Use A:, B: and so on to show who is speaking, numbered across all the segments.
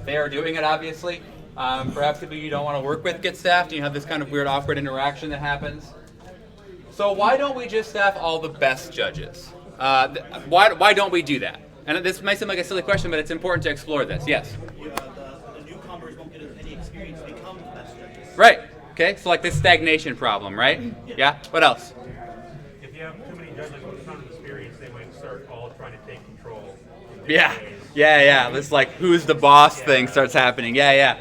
A: they are doing it, obviously. Perhaps people you don't want to work with get staffed, and you have this kind of weird, awkward interaction that happens. So why don't we just staff all the best judges? Why don't we do that? And this might seem like a silly question, but it's important to explore this. Yes?
B: The newcomers won't get any experience to become the best judges.
A: Right. Okay, so like this stagnation problem, right? Yeah? What else?
C: If you have too many judges with a ton of experience, they might start all trying to take control.
A: Yeah. This like who's the boss thing starts happening. Yeah.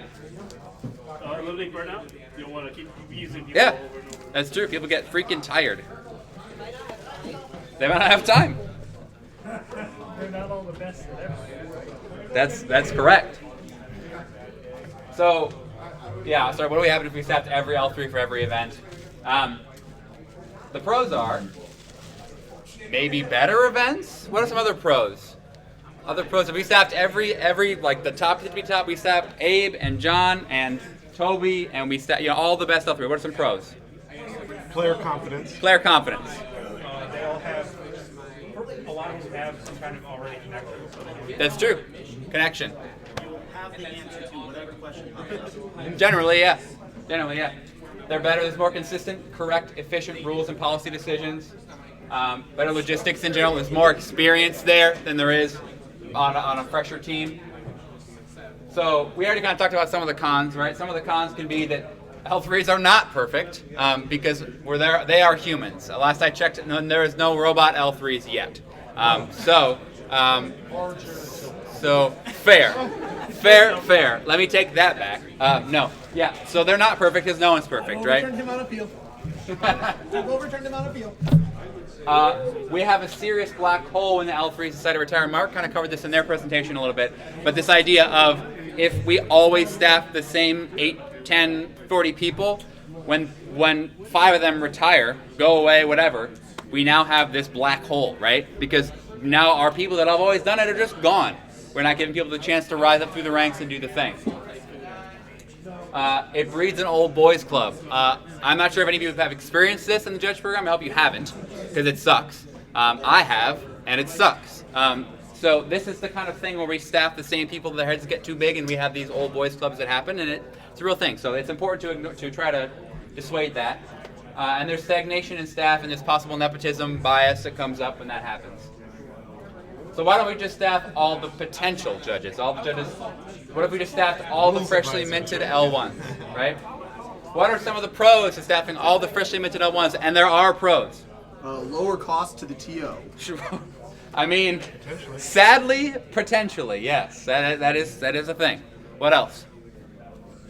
D: Limiting burnout? You don't want to keep using people
A: Yeah,
D: over and over.
A: that's true. People get freaking tired. They might not have time.
E: They're not all the best at everything.
A: That's correct. So, yeah, sorry, what do we have if we staffed every L3 for every event? The pros are maybe better events? What are some other pros? Other pros, if we staffed every like the top 50 top, we staffed Abe and John and Toby, and we staffed, all the best L3. What are some pros?
F: Player confidence.
A: Player confidence.
C: They all have, a lot of them have some kind of already connection. So
A: That's true. Connection.
B: You'll have the answer to whatever question pops up.
A: Generally, yeah. They're better. There's more consistent, correct, efficient rules and policy decisions. Better logistics in general. There's more experience there than there is on a fresher team. So we already kind of talked about some of the cons, right? Some of the cons can be that L3s are not perfect because they are humans. Last I checked, there is no robot L3s yet. So fair. Let me take that back. No. Yeah, so they're not perfect because no one's perfect, right?
G: Overturned him on appeal. Overturned him on appeal.
A: We have a serious black hole in the L3 Society of Retired. Mark kind of covered this in their presentation a little bit, but this idea of if we always staff the same 8, 10, 40 people, when 5 of them retire, go away, whatever, we now have this black hole, right? Because now our people that have always done it are just gone. We're not giving people the chance to rise up through the ranks and do the thing. It breeds an old boys club. I'm not sure if any of you have experienced this in the judge program. I hope you haven't, because it sucks. I have, and it sucks. So this is the kind of thing where we staff the same people, their heads get too big, and we have these old boys clubs that happen, and it's a real thing. So it's important to try to dissuade that. And there's stagnation in staff, and there's possible nepotism bias that comes up when that happens. So why don't we just staff all the potential judges? All the judges. What if we just staffed all the freshly minted L1s, right? What are some of the pros to staffing all the freshly minted L1s? And there are pros.
G: Lower cost to the TO.
A: I mean, sadly, potentially, yes. That is a thing. What else?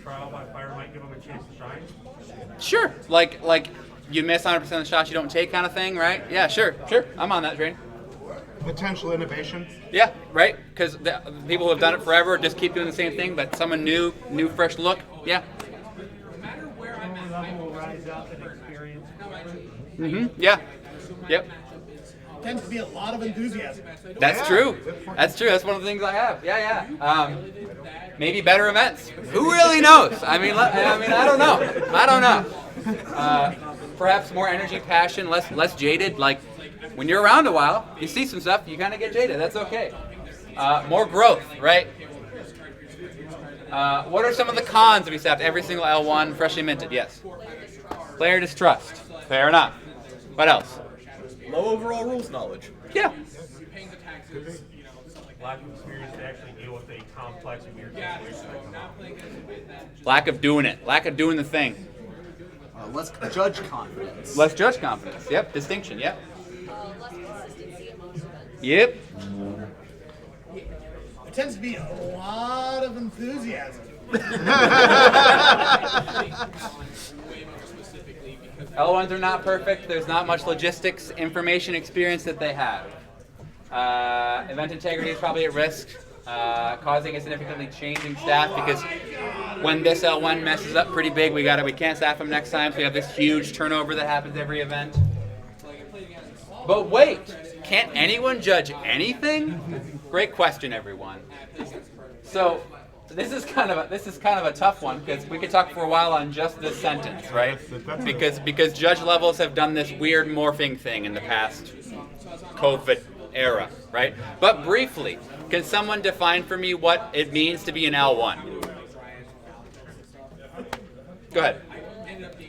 C: trial by fire might give them a chance to shine.
A: Sure. Like you miss 100% of the shots you don't take kind of thing, right? Yeah, sure. I'm on that train.
F: Potential innovation.
A: Yeah, right? Because the people who have done it forever just keep doing the same thing, but someone new, fresh look, yeah.
E: Level will rise up in experience.
A: Yeah. Yep.
G: Tends to be a lot of enthusiasm.
A: That's true. That's true. That's one of the things I have. Yeah. Maybe better events. Who really knows? I mean, I don't know. Perhaps more energy, passion, less jaded. Like when you're around a while, you see some stuff, you kind of get jaded. That's okay. More growth, right? What are some of the cons if we staffed every single L1 freshly minted? Yes. Player distrust. Fair enough. What else?
B: Low overall rules knowledge.
A: Yeah.
C: Lack of experience to actually deal with a complex and weird situation.
A: Lack of doing it. Lack of doing the thing.
G: Less judge confidence.
A: Less judge confidence. Yep. Distinction. Yep.
H: Less consistency amongst events.
A: Yep.
G: There tends to be a lot of enthusiasm.
A: L1s are not perfect. There's not much logistics, information, experience that they have. Event integrity is probably at risk, causing a significantly changing staff because when this L1 messes up pretty big, we can't staff them next time, so we have this huge turnover that happens every event. But wait, can't anyone judge anything? Great question, everyone. So this is kind of a tough one because we could talk for a while on just this sentence, right? Because judge levels have done this weird morphing thing in the past COVID era. right? But briefly, can someone define for me what it means to be an L1? Go ahead.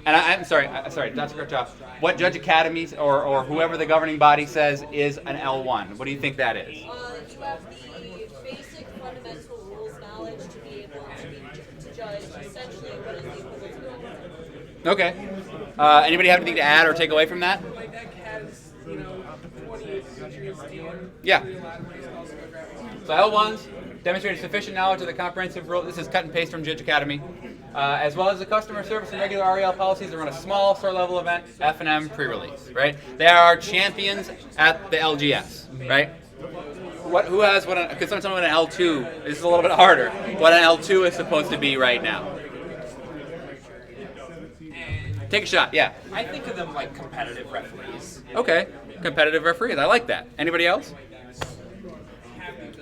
A: And I'm sorry, not to cut you off. What Judge Academies or whoever the governing body says is an L1? What do you think that is?
H: You have the basic fundamental rules knowledge to be able to judge essentially what is the equivalent to
A: Okay. Anybody have anything to add or take away from that? Yeah. So L1s demonstrated sufficient knowledge of the comprehensive rule. This is cut and paste from Judge Academy. As well as the customer service and regular REL policies to run a small store level event, F&M pre-release, right? They are champions at the LGS, right? Who has what? Because sometimes with an L2, this is a little bit harder. What an L2 is supposed to be right now. Take a shot, yeah.
I: I think of them like competitive referees.
A: Okay, competitive referees. I like that. Anybody else?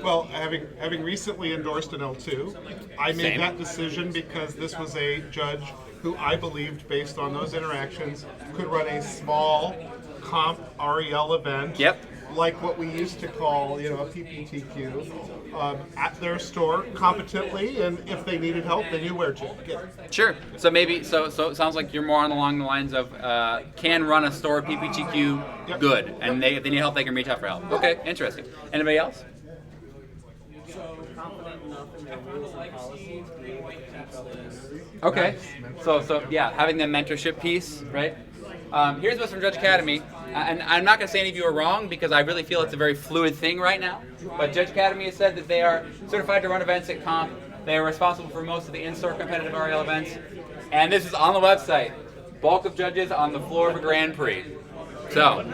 F: Well, having recently endorsed an L2, I made
A: Same.
F: that decision because this was a judge who I believed, based on those interactions, could run a small comp REL event.
A: Yep.
F: Like what we used to call, a PPTQ, at their store competently, and if they needed help, they knew where to get it.
A: Sure. So maybe so it sounds like you're more along the lines of can run a store PPTQ
F: Yep.
A: good, and if they need help, they can reach out for help. Okay, interesting. Anybody else? Okay. So yeah, having the mentorship piece, right? Here's what's from Judge Academy, and I'm not going to say any of you are wrong because I really feel it's a very fluid thing right now. But Judge Academy has said that they are certified to run events at Comp. They are responsible for most of the in-store competitive REL events, and this is on the website. Bulk of judges on the floor of a Grand Prix. So,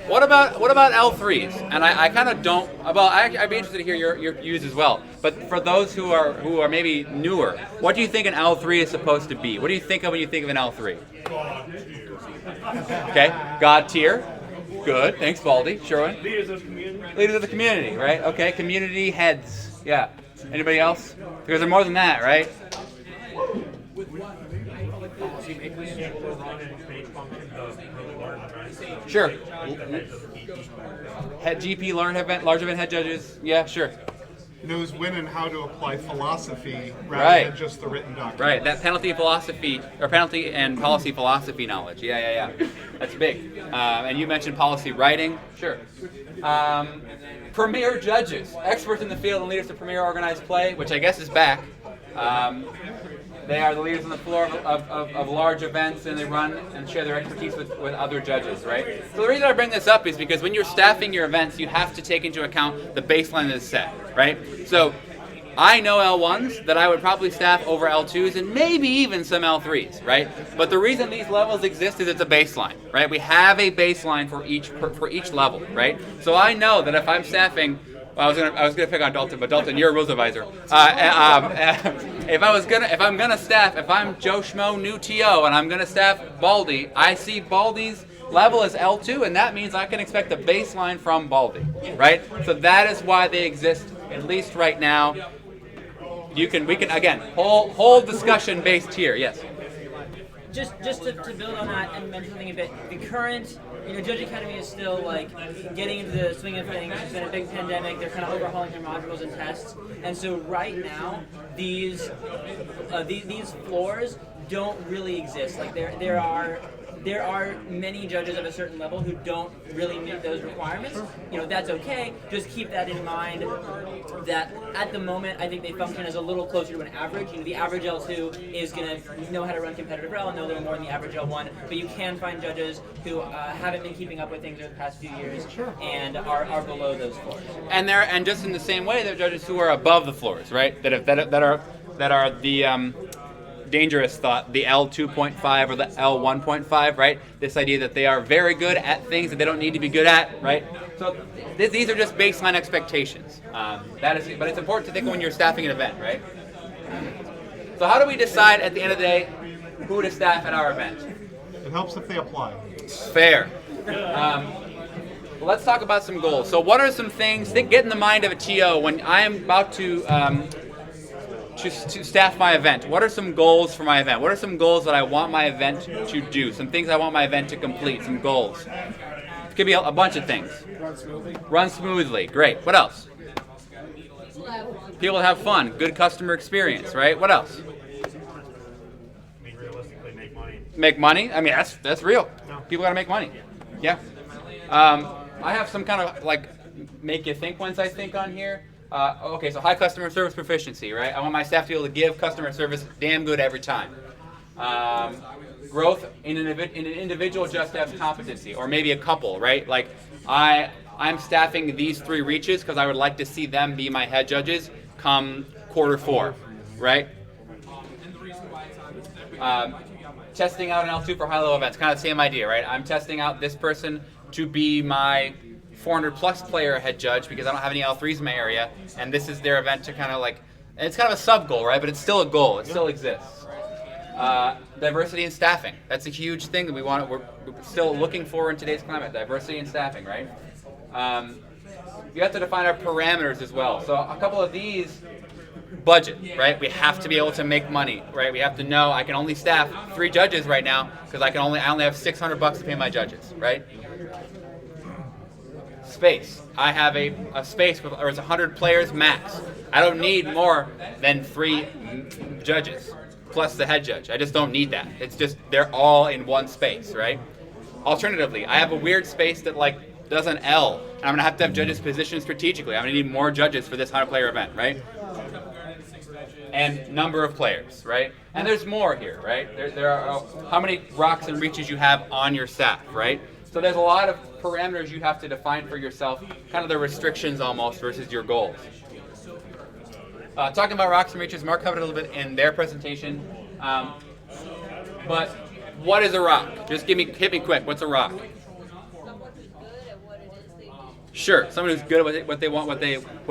A: what about L3s? And I kind of don't. Well, I'd be interested to hear your views as well. But for those who are maybe newer, what do you think an L3 is supposed to be? What do you think of when you think of an L3? Okay, God tier. Good. Thanks, Baldy. Sherwin.
D: Leaders of the community.
A: Leaders of the community, right? Okay, community heads. Yeah. Anybody else? Because they're more than that, right? Sure. Head GP, large event head judges. Yeah, sure.
F: Knows when and how to apply philosophy rather
A: Right.
F: than just the written document.
A: Right, that penalty and policy philosophy knowledge. Yeah. That's big. And you mentioned policy writing. Sure. Premier judges, experts in the field and leaders of premier organized play, which I guess is back. They are the leaders on the floor of large events, and they run and share their expertise with other judges, right? So the reason I bring this up is because when you're staffing your events, you have to take into account the baseline that is set, right? So I know L1s that I would probably staff over L2s and maybe even some L3s, right? But the reason these levels exist is it's a baseline, right? We have a baseline for each level, right? So I know that if I'm staffing, well, I was gonna pick on Dalton, but Dalton, you're a rules advisor. If I'm Joe Schmo, new TO, and I'm gonna staff Baldy, I see Baldy's level as L2, and that means I can expect a baseline from Baldy, right? So that is why they exist, at least right now. We can again whole discussion based here. Yes.
J: Just to build on that and mention something a bit, the current, Judge Academy is still getting into the swing of things. It's been a big pandemic. They're kind of overhauling their modules and tests, and so right now these floors don't really exist. There are many judges of a certain level who don't really meet those requirements. That's okay. Just keep that in mind that at the moment, I think they function as a little closer to an average. The average L2 is going to know how to run competitive REL and know a little more than the average L1, but you can find judges who haven't been keeping up with things over the past few years and are below those floors. And
A: just in the same way, there are judges who are above the floors, right? That are the dangerous thought, the L2.5 or the L1.5, right? This idea that they are very good at things that they don't need to be good at, right? So these are just baseline expectations. But it's important to think when you're staffing an event, right? So how do we decide at the end of the day who to staff at our event?
F: It helps if they apply.
A: Fair. Let's talk about some goals. So what are some things that get in the mind of a TO when I am about to staff my event? What are some goals for my event? What are some goals that I want my event to do? Some things I want my event to complete, some goals. Could be a bunch of things.
G: Run smoothly.
A: Run smoothly. Great. What else?
H: People have fun.
A: People have fun. Good customer experience, right? What else?
C: I mean, realistically, make money.
A: Make money. I mean, that's real. People got to make money. Yeah. I have some kind of like make you think ones I think on here. Okay, so high customer service proficiency, right? I want my staff to be able to give customer service damn good every time. Growth in an individual just as competency, or maybe a couple, right? Like I'm staffing these 3 reaches because I would like to see them be my head judges come quarter 4, right? Testing out an L2 for high-level events, kind of the same idea, right? I'm testing out this person to be my 400-plus player head judge because I don't have any L3s in my area, and this is their event to kind of like, and it's kind of a sub-goal, right? But it's still a goal. It still exists. Diversity in staffing. That's a huge thing that we're still looking for in today's climate. Diversity in staffing, right? You have to define our parameters as well. So a couple of these, budget, right? We have to be able to make money, right? We have to know I can only staff 3 judges right now because I only have $600 to pay my judges, right? Space. I have a space with, or it's 100 players max. I don't need more than 3 judges plus the head judge. I just don't need that. It's just they're all in one space, right? Alternatively, I have a weird space that like does an L, and I'm gonna have to have judges positioned strategically. I'm gonna need more judges for this 100-player event, right? And number of players, right? And there's more here, right? There are how many rocks and reaches you have on your staff, right? So there's a lot of parameters you have to define for yourself, kind of the restrictions almost versus your goals. Talking about rocks and reaches, Mark covered a little bit in their presentation. But what is a rock? Just hit me quick. What's a rock?
H: Someone who's good at what it is they do.
A: Sure, someone who's good at what they want, what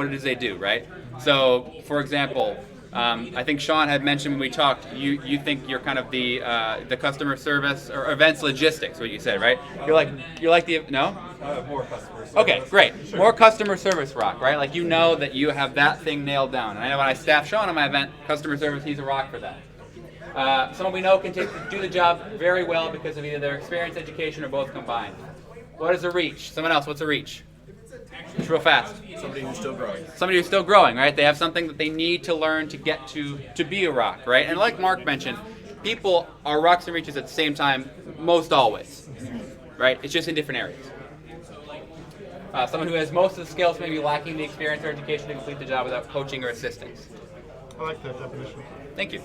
A: it is they do, right? So, for example, I think Sean had mentioned when we talked, you think you're kind of the customer service or events logistics, what you said, right? You're like the no?
C: More customer service.
A: Okay, great. Sure. More customer service rock, right? Like you know that you have that thing nailed down. And I know when I staff Sean on my event, customer service, he's a rock for that. Someone we know can do the job very well because of either their experience, education, or both combined. What is a reach? Someone else, what's a reach? Just real fast.
I: Somebody who's still growing.
A: Somebody who's still growing, right? They have something that they need to learn to get to be a rock, right? And like Mark mentioned, people are rocks and reaches at the same time, most always, right? It's just in different areas. Someone who has most of the skills, maybe lacking the experience or education to complete the job without coaching or assistance.
F: I like that definition.
A: Thank you.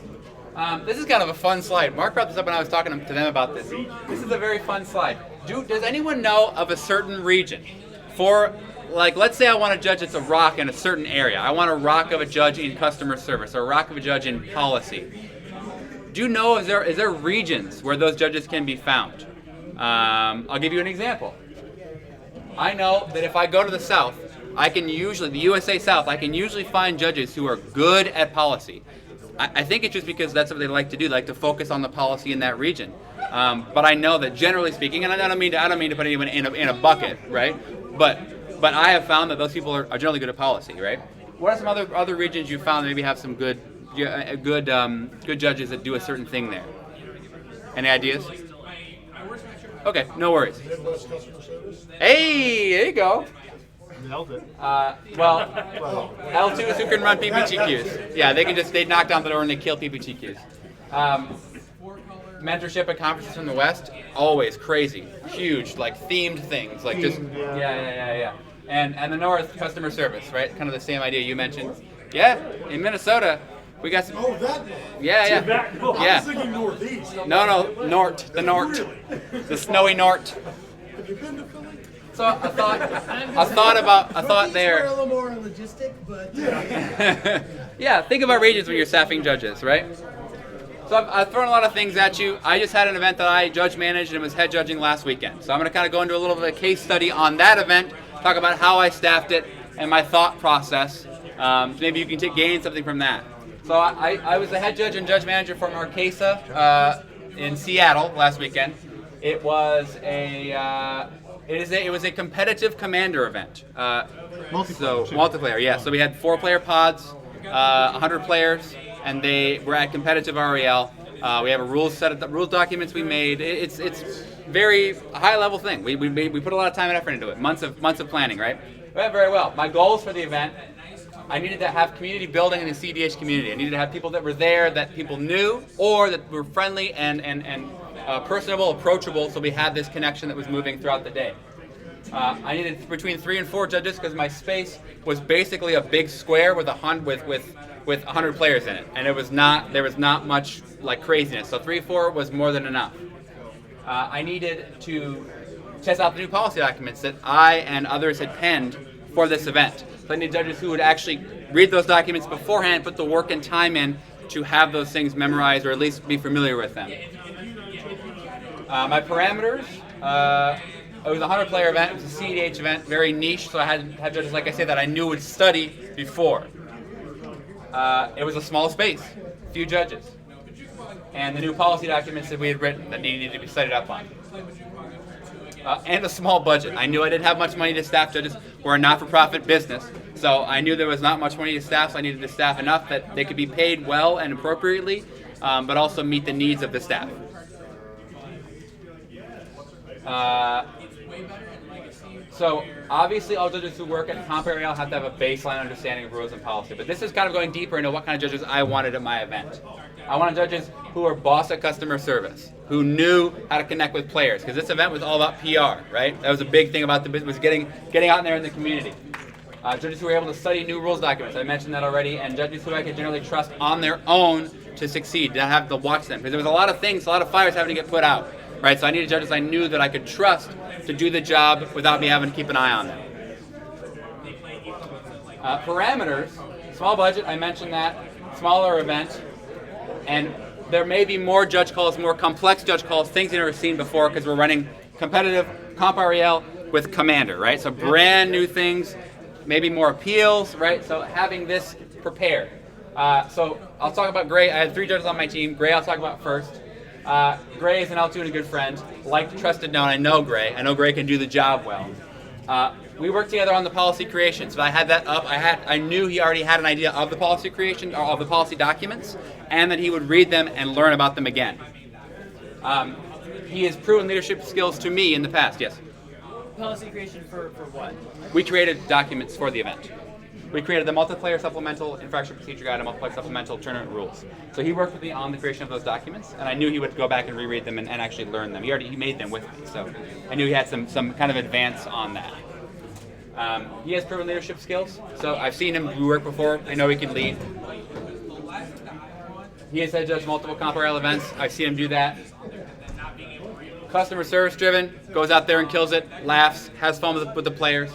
A: This is kind of a fun slide. Mark brought this up when I was talking to them about this. This is a very fun slide. Does anyone know of a certain region? For, like, let's say I want a judge that's a rock in a certain area. I want a rock of a judge in customer service or a rock of a judge in policy. Do you know, is there regions where those judges can be found? I'll give you an example. I know that if I go to the South, the USA South, I can usually find judges who are good at policy. I think it's just because that's what they like to do. They like to focus on the policy in that region. But I know that generally speaking, and I don't mean to put anyone in a bucket, right? But I have found that those people are generally good at policy, right? What are some other regions you found that maybe have some good judges that do a certain thing there? Any ideas? Okay, no worries. Hey, there you go.
F: Nailed it.
A: Well, L2s who can run PPTQs. Yeah, they knock down the door and they kill PPTQs. Mentorship at conferences from the West, always crazy, huge, like themed things, like just yeah. And the North, customer service, right? Kind of the same idea you mentioned. Yeah, in Minnesota, we got some.
G: Oh, that.
A: Yeah.
G: I was thinking northeast.
A: No, Nort, the Nort, the snowy Nort.
G: Have you been to Philly?
A: So I thought there.
G: A little more logistic, but
A: Yeah, think about regions when you're staffing judges, right? So I've thrown a lot of things at you. I just had an event that I judge managed and was head judging last weekend. So I'm going to kind of go into a little bit of a case study on that event, talk about how I staffed it and my thought process. Maybe you can gain something from that. So I was the head judge and judge manager for Marquesa in Seattle last weekend. It was a competitive commander event. Multiplayer, yeah. So we had 4-player pods, 100 players, and they were at competitive REL. We have a rules set of rules documents we made. It's very high level thing. We put a lot of time and effort into it, months of planning, right? It went very well. My goals for the event, I needed to have community building in the CDH community. I needed to have people that were there that people knew or that were friendly and personable, approachable, so we had this connection that was moving throughout the day. I needed between 3 and 4 judges because my space was basically a big square with 100 players in it, and there was not much like craziness. So 3 or 4 was more than enough. I needed to test out the new policy documents that I and others had penned for this event. So I needed judges who would actually read those documents beforehand, put the work and time in to have those things memorized or at least be familiar with them. My parameters, it was a 100-player event. It was a CEDH event, very niche, so I had to have judges, like I say, that I knew would study before. It was a small space, few judges, and the new policy documents that we had written that needed to be studied up on. And a small budget. I knew I didn't have much money to staff judges. We're a not-for-profit business, so I knew there was not much money to staff, so I needed to staff enough that they could be paid well and appropriately, but also meet the needs of the staff. So obviously all judges who work at Comp Area have to have a baseline understanding of rules and policy, but this is kind of going deeper into what kind of judges I wanted at my event. I wanted judges who were boss at customer service, who knew how to connect with players, because this event was all about PR, right? That was a big thing about the business, was getting out there in the community. Judges who were able to study new rules documents, I mentioned that already, and judges who I could generally trust on their own to succeed, not have to watch them, because there was a lot of things, a lot of fires having to get put out, right? So I needed judges I knew that I could trust to do the job without me having to keep an eye on them. Parameters, small budget, I mentioned that, smaller event, and there may be more judge calls, more complex judge calls, things you've never seen before because we're running competitive Comp REL with Commander, right? So brand new things, maybe more appeals, right? So having this prepared. So I'll talk about Gray. I had 3 judges on my team. Gray I'll talk about first. Gray is an L2 and a good friend. Like, trusted, known. I know Gray. I know Gray can do the job well. We worked together on the policy creation. So I had that up. I knew he already had an idea of the policy creation, or of the policy documents, and that he would read them and learn about them again. He has proven leadership skills to me in the past. Yes?
J: Policy creation for what?
A: We created documents for the event. We created the multiplayer supplemental infraction procedure guide and multiplayer supplemental tournament rules. So he worked with me on the creation of those documents, and I knew he would go back and reread them and actually learn them. He made them with me, so I knew he had some kind of advance on that. He has proven leadership skills, so I've seen him work before. I know he can lead. He has head judged multiple Comp RL events. I've seen him do that. Customer service driven, goes out there and kills it, laughs, has fun with the players.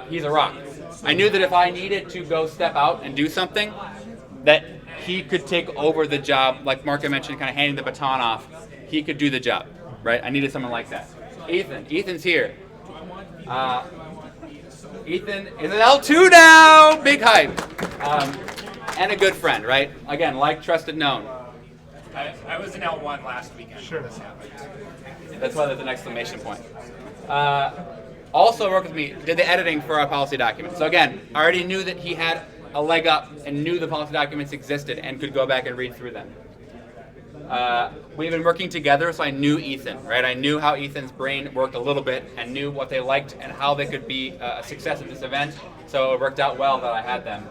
A: He's a rock. I knew that if I needed to go step out and do something, that he could take over the job, like Mark mentioned, kind of handing the baton off. He could do the job, right? I needed someone like that. Ethan's here. Ethan is an L2 now! Big hype. And a good friend, right? Again, like, trusted, known.
I: I was in L1 last weekend.
F: Sure.
I: This happened.
A: That's why there's an exclamation point. Also worked with me, did the editing for our policy documents. So again, I already knew that he had a leg up and knew the policy documents existed and could go back and read through them. We've been working together, so I knew Ethan, right? I knew how Ethan's brain worked a little bit and knew what they liked and how they could be a success at this event. So it worked out well that I had them.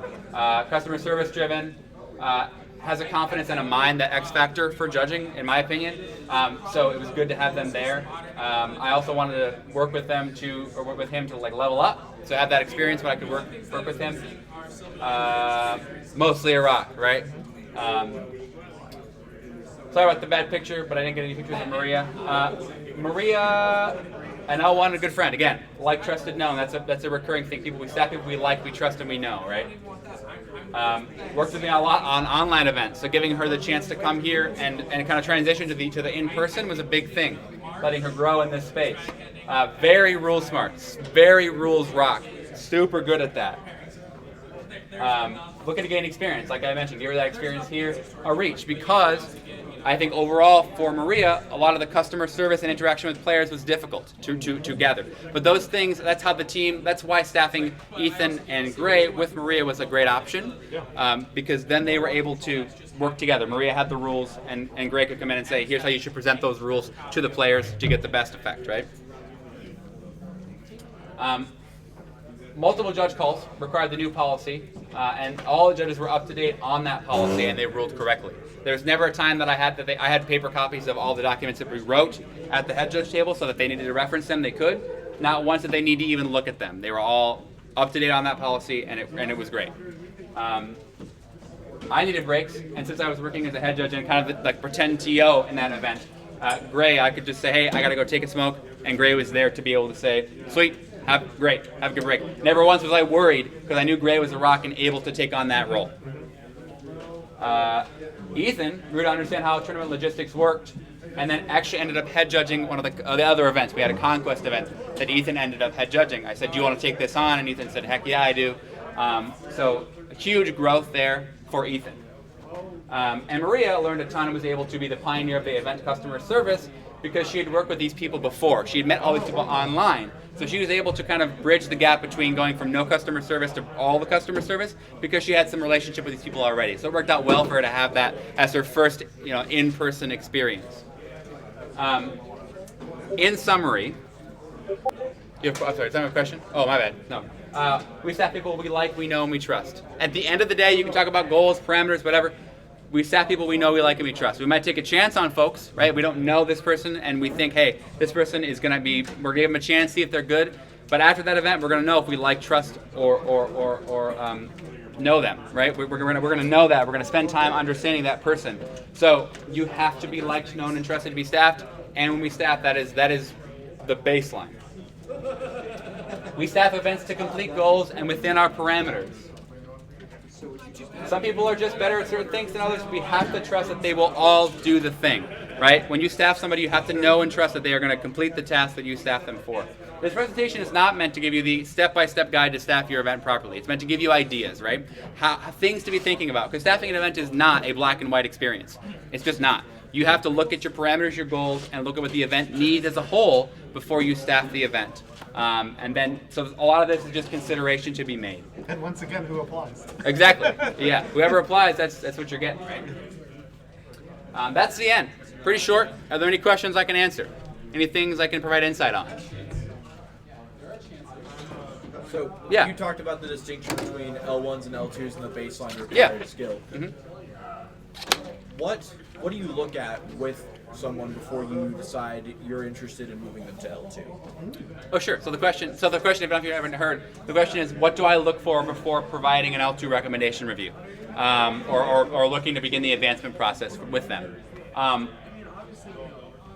A: Customer service driven, has a confidence and a mind, that X factor for judging, in my opinion. So it was good to have them there. I also wanted to work with him to like level up, so I had that experience when I could work with him. Mostly a rock, right? Sorry about the bad picture, but I didn't get any pictures of Maria. Maria, an L1, a good friend. Again, like, trusted, known. That's a recurring thing. We staff people we like, we trust, and we know, right? Worked with me a lot on online events, so giving her the chance to come here and kind of transition to the in-person was a big thing, letting her grow in this space. Very rule smart, very rules rock, super good at that. Looking to gain experience, like I mentioned, give her that experience here, a reach, because I think overall for Maria, a lot of the customer service and interaction with players was difficult to gather. But those things, that's how the team, that's why staffing Ethan and Gray with Maria was a great option, because then they were able to worked together. Maria had the rules, and Greg could come in and say, here's how you should present those rules to the players to get the best effect, right? Multiple judge calls required the new policy, and all the judges were up to date on that policy, and they ruled correctly. There's never a time that I had paper copies of all the documents that we wrote at the head judge table, so that they needed to reference them, they could. Not once did they need to even look at them. They were all up to date on that policy, and it was great. I needed breaks, and since I was working as a head judge and kind of like pretend TO in that event, Gray, I could just say, hey, I gotta go take a smoke, and Gray was there to be able to say, sweet, have a good break. Never once was I worried, because I knew Gray was a rock and able to take on that role. Ethan grew to understand how tournament logistics worked, and then actually ended up head judging one of the other events. We had a conquest event that Ethan ended up head judging. I said, do you want to take this on? And Ethan said, heck yeah, I do. So a huge growth there for Ethan. And Maria learned a ton and was able to be the pioneer of the event customer service because she had worked with these people before. She had met all these people online. So she was able to kind of bridge the gap between going from no customer service to all the customer service because she had some relationship with these people already. So it worked out well for her to have that as her first, in-person experience. In summary, I'm sorry, is that my question? Oh, my bad. No. We staff people we like, we know, and we trust. At the end of the day, you can talk about goals, parameters, whatever. We staff people we know, we like, and we trust. We might take a chance on folks, right? We don't know this person, and we think, hey, this person is going to be, we're going to give them a chance, see if they're good. But after that event, we're going to know if we like, trust, or know them, right? We're going to know that. We're going to spend time understanding that person. So you have to be liked, known, and trusted to be staffed. And when we staff, that is the baseline. We staff events to complete goals and within our parameters. Some people are just better at certain things than others. We have to trust that they will all do the thing, right? When you staff somebody, you have to know and trust that they are going to complete the task that you staff them for. This presentation is not meant to give you the step-by-step guide to staff your event properly. It's meant to give you ideas, right? How things to be thinking about. Because staffing an event is not a black and white experience. It's just not. You have to look at your parameters, your goals, and look at what the event needs as a whole before you staff the event. And then, so a lot of this is just consideration to be made.
F: And once again, who applies?
A: Exactly. Yeah. Whoever applies, that's what you're getting, right? That's the end. Pretty short. Are there any questions I can answer? Any things I can provide insight on?
K: So
A: yeah.
K: You talked about the distinction between L1s and L2s and the baseline required skill.
A: Mm-hmm.
K: What do you look at with someone before you decide you're interested in moving them to L2?
A: Oh, sure. So the question, if you haven't heard, the question is, what do I look for before providing an L2 recommendation review, or looking to begin the advancement process with them?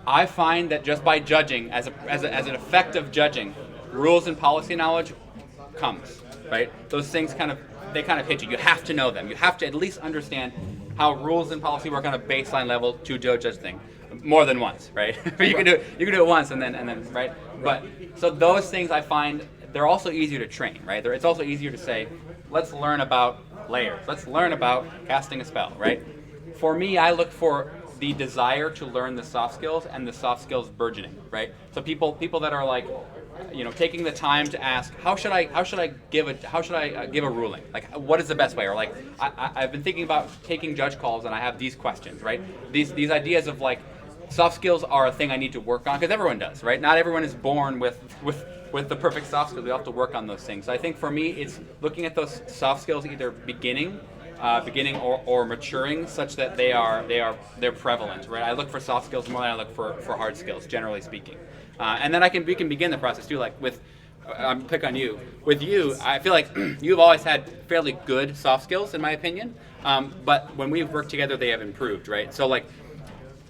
A: I find that just by judging, as an effect of judging, rules and policy knowledge comes, right? Those things kind of hit you. You have to know them. You have to at least understand how rules and policy work on a baseline level to judge thing. More than once, right? you can do it once and then right? But so those things I find they're also easier to train, right? It's also easier to say, let's learn about layers. Let's learn about casting a spell, right? For me, I look for the desire to learn the soft skills and the soft skills burgeoning, right? So people that are like, taking the time to ask, how should I give a ruling? Like, what is the best way? Or like, I've been thinking about taking judge calls, and I have these questions, right? These ideas of like, soft skills are a thing I need to work on because everyone does, right? Not everyone is born with the perfect soft skills. We have to work on those things. So I think for me, it's looking at those soft skills either beginning or maturing, such that they're prevalent, right? I look for soft skills more than I look for hard skills, generally speaking. And then we can begin the process too, like with, pick on you. With you, I feel like you've always had fairly good soft skills, in my opinion. But when we've worked together, they have improved, right? So like,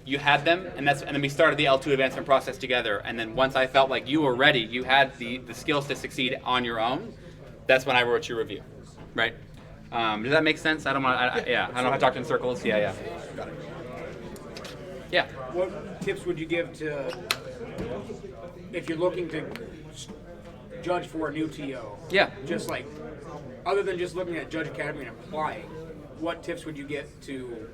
A: you had them, and then we started the L2 advancement process together. And then once I felt like you were ready, you had the skills to succeed on your own. That's when I wrote your review, right? Does that make sense? I don't know how to talk in circles. Yeah.
K: Got it.
A: Yeah.
L: What tips would you give to if you're looking to judge for a new TO?
A: Yeah.
L: Just like, other than just looking at Judge Academy and applying, what tips would you get to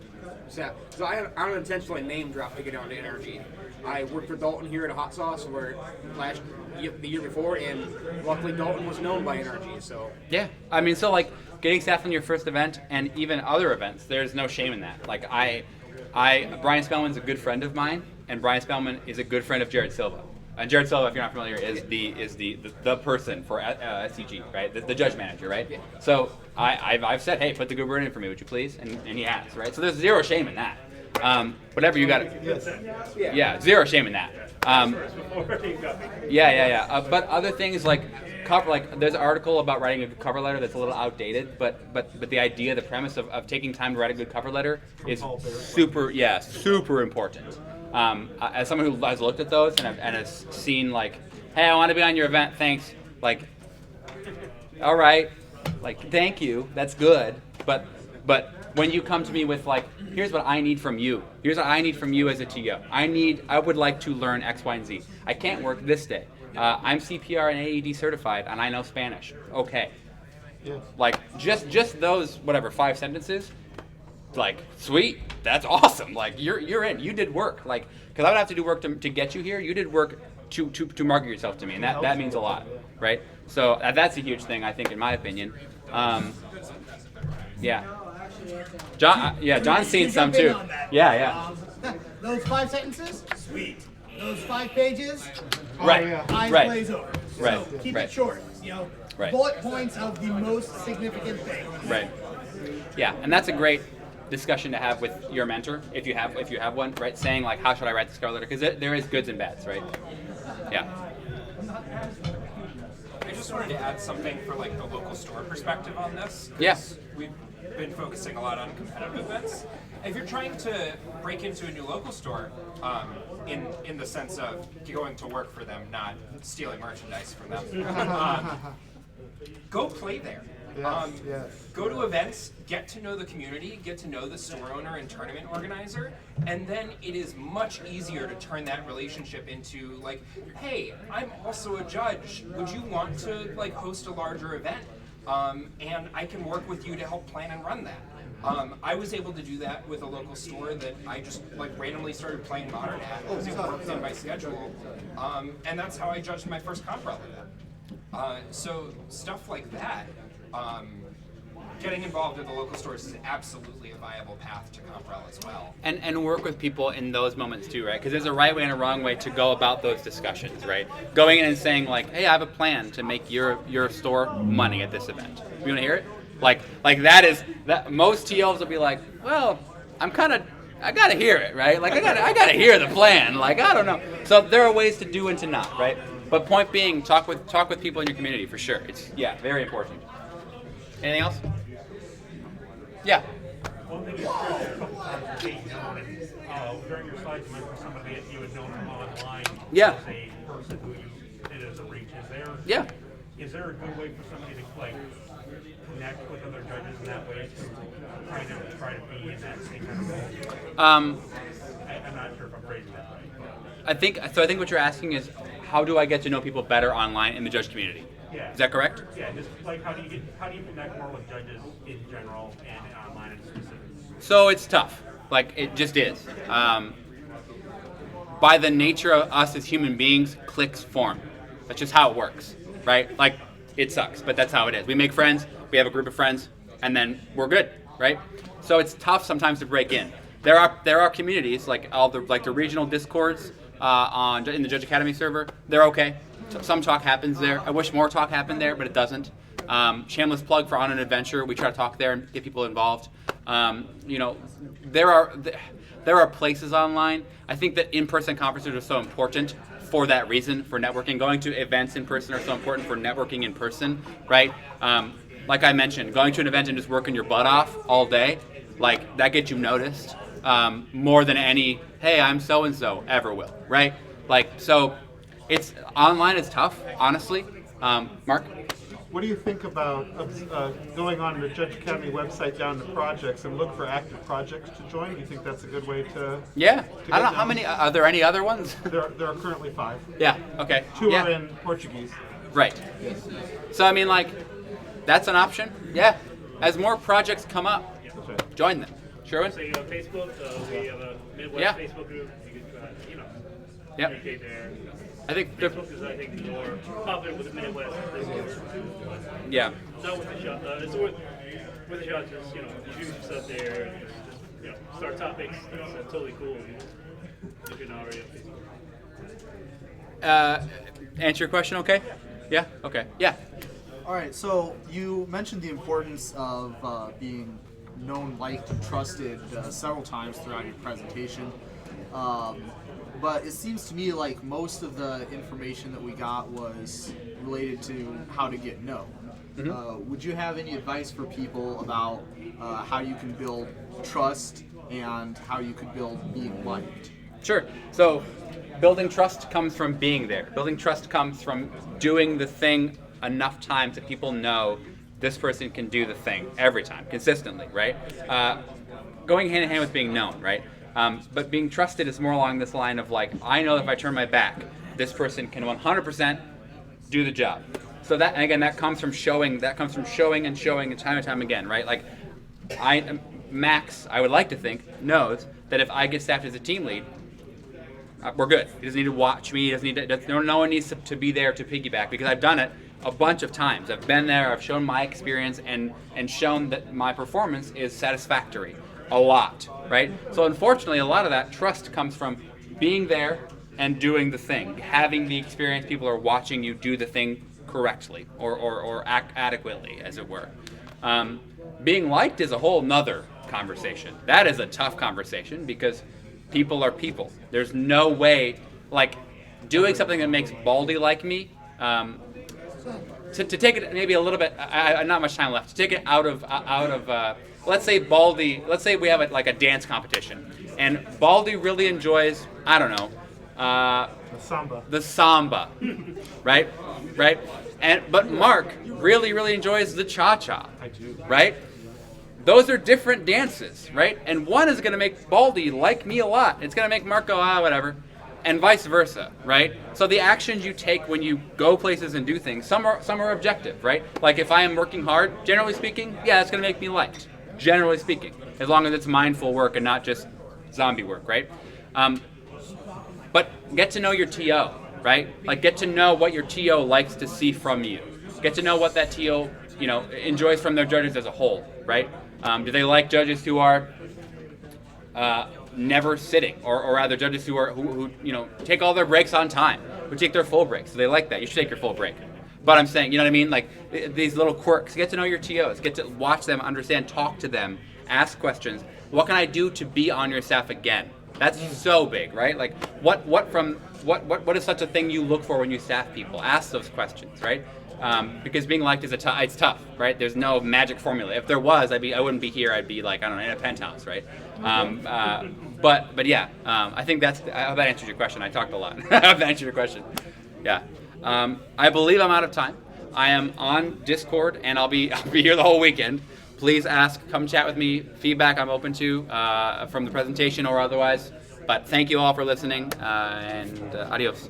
L: staff? Because I don't intentionally name drop to get onto energy. I worked for Dalton here at a Hot Sauce where the year before, and luckily Dalton was known by energy. So
A: yeah, I mean, so like getting staffed on your first event and even other events, there's no shame in that. Like Brian Spellman's a good friend of mine, and Brian Spellman is a good friend of Jared Silva. And Jared Silva, if you're not familiar, is the person for SCG, right? The judge manager, right? Yeah. So I've said, hey, put the good word in for me, would you please? And he has, right? So there's zero shame in that. Whatever you got to. Yeah, zero shame in that. But other things like there's an article about writing a good cover letter that's a little outdated, but the idea, the premise of taking time to write a good cover letter is super important. As someone who has looked at those and has seen like, hey, I want to be on your event, thanks. Like, all right, like thank you, that's good. But when you come to me with like, here's what I need from you. Here's what I need from you as a TO. I would like to learn X, Y, and Z. I can't work this day. I'm CPR and AED certified, and I know Spanish. Okay.
F: Yes.
A: Like just those 5 sentences. Like, sweet, that's awesome. Like you're in. You did work. Like, because I would have to do work to get you here. You did work to market yourself to me, and that means a lot, right? So that's a huge thing, I think, in my opinion. Yeah. John's seen some too. Yeah.
G: Those 5 sentences, sweet. Those 5 pages,
A: right.
G: Eyes
A: Right.
G: glaze over.
A: Right.
G: So keep
A: Right.
G: it short.
A: Right.
G: Bullet points of the most significant things.
A: Right. Yeah, and that's a great discussion to have with your mentor if you have one, right? Saying like, how should I write this cover letter? Because there is goods and bads, right? Yeah.
I: I just wanted to add something for like the local store perspective on this.
A: Yeah.
I: We've been focusing a lot on competitive events. If you're trying to break into a new local store, in the sense of going to work for them, not stealing merchandise from them, go play there.
F: Yes.
I: Go to events, get to know the community, get to know the store owner and tournament organizer, and then it is much easier to turn that relationship into like, hey, I'm also a judge. Would you want to like host a larger event? And I can work with you to help plan and run that. I was able to do that with a local store that I just like randomly started playing Modern at because it worked in my schedule, and that's how I judged my first comp rel event. So stuff like that. Getting involved in the local stores is absolutely a viable path to comp rel as well.
A: And work with people in those moments too, right? Because there's a right way and a wrong way to go about those discussions, right? Going in and saying like, hey, I have a plan to make your store money at this event. You want to hear it? Like that most TLs will be like, well, I gotta hear it, right? Like I gotta hear the plan. Like I don't know. So there are ways to do and to not, right? But point being, talk with people in your community for sure. It's very important. Anything else? Yeah.
C: One thing during your slides, you mentioned somebody that you had known from online.
A: Yeah.
C: As a person who you did as a reach. Is there a good way for somebody to like connect with other judges in that way to kind of try to be in that same kind of role? I'm not sure if I'm phrasing that right.
A: I think what you're asking is, how do I get to know people better online in the judge community?
C: Yeah.
A: Is that correct?
C: Yeah, just like how do you connect more with judges in general and online in specific?
A: So it's tough. Like it just is. By the nature of us as human beings, cliques form. That's just how it works, right? Like it sucks, but that's how it is. We make friends, we have a group of friends, and then we're good, right? So it's tough sometimes to break in. There are communities like the regional discords in the Judge Academy server. They're okay. Some talk happens there. I wish more talk happened there, but it doesn't. Shameless plug for On an Adventure. We try to talk there and get people involved. There are places online. I think that in-person conferences are so important for that reason, for networking. Going to events in person are so important for networking in person, right? Like I mentioned, going to an event and just working your butt off all day, like that gets you noticed more than any, hey, I'm so-and-so ever will, right? Like, so it's online is tough, honestly. Mark?
F: What do you think about going on the Judge Academy website down to projects and look for active projects to join? Do you think that's a good way to?
A: Yeah. I don't know how many. Are there any other ones?
F: There are currently 5.
A: Yeah. Okay.
F: 2 are in Portuguese.
A: Right. So I mean, like, that's an option. Yeah. As more projects come up, join them. Sherwin?
D: So Facebook, we have a Midwest Facebook group. You can, communicate there.
A: I think
D: Facebook is, I think, more popular with the Midwest.
A: Yeah.
D: Not with the shop. with the judges, you know, you shoot yourself there, and just, you know, start topics. That's totally cool. If you're not already up there.
A: Answer your question, okay? Yeah. Okay. Yeah.
M: All right. So you mentioned the importance of being known, liked, and trusted several times throughout your presentation. But it seems to me like most of the information that we got was related to how to get known. Would you have any advice for people about how you can build trust and how you could build being liked?
A: Sure. So building trust comes from being there. Building trust comes from doing the thing enough times that people know this person can do the thing every time, consistently, right? Going hand in hand with being known, right? But being trusted is more along this line of like, I know if I turn my back, this person can 100% do the job. So that, and again, that comes from showing and time and time again, right? Like, Max, I would like to think, knows that if I get staffed as a team lead, we're good. He doesn't need to watch me. He doesn't need to, no one needs to be there to piggyback, because I've done it a bunch of times. I've been there. I've shown my experience and shown that my performance is satisfactory a lot, right? So unfortunately, a lot of that trust comes from being there and doing the thing, having the experience. People are watching you do the thing correctly or adequately, as it were. Being liked is a whole nother conversation. That is a tough conversation because people are people. There's no way, like, doing something that makes Baldy like me, to take it maybe a little bit, not much time left, to take it out of let's say Baldy, let's say we have a dance competition, and Baldy really enjoys, I don't know, the samba, right? But Mark really enjoys the cha-cha, right? Those are different dances, right? And one is going to make Baldy like me a lot. It's going to make Mark go, whatever. And vice versa, right? So the actions you take when you go places and do things, some are objective, right? Like if I am working hard, generally speaking, yeah, it's going to make me liked, generally speaking, as long as it's mindful work and not just zombie work, right? But get to know your TO, right? Like get to know what your TO likes to see from you. Get to know what that TO, enjoys from their judges as a whole, right? Do they like judges who are never sitting, or rather judges who take all their breaks on time, who take their full breaks? So they like that. You should take your full break. But I'm saying, you know what I mean? Like these little quirks. Get to know your TOs. Get to watch them, understand, talk to them, ask questions. What can I do to be on your staff again? That's so big, right? Like what is such a thing you look for when you staff people? Ask those questions, right? Because being liked is it's tough, right? There's no magic formula. If there was, I wouldn't be here. I'd be like, I don't know, in a penthouse, right? But yeah, I think I hope that answers your question. I talked a lot. I hope that answered your question. Yeah. I believe I'm out of time. I am on Discord, and I'll be here the whole weekend. Please ask, come chat with me. Feedback I'm open to from the presentation or otherwise. But thank you all for listening, and adios.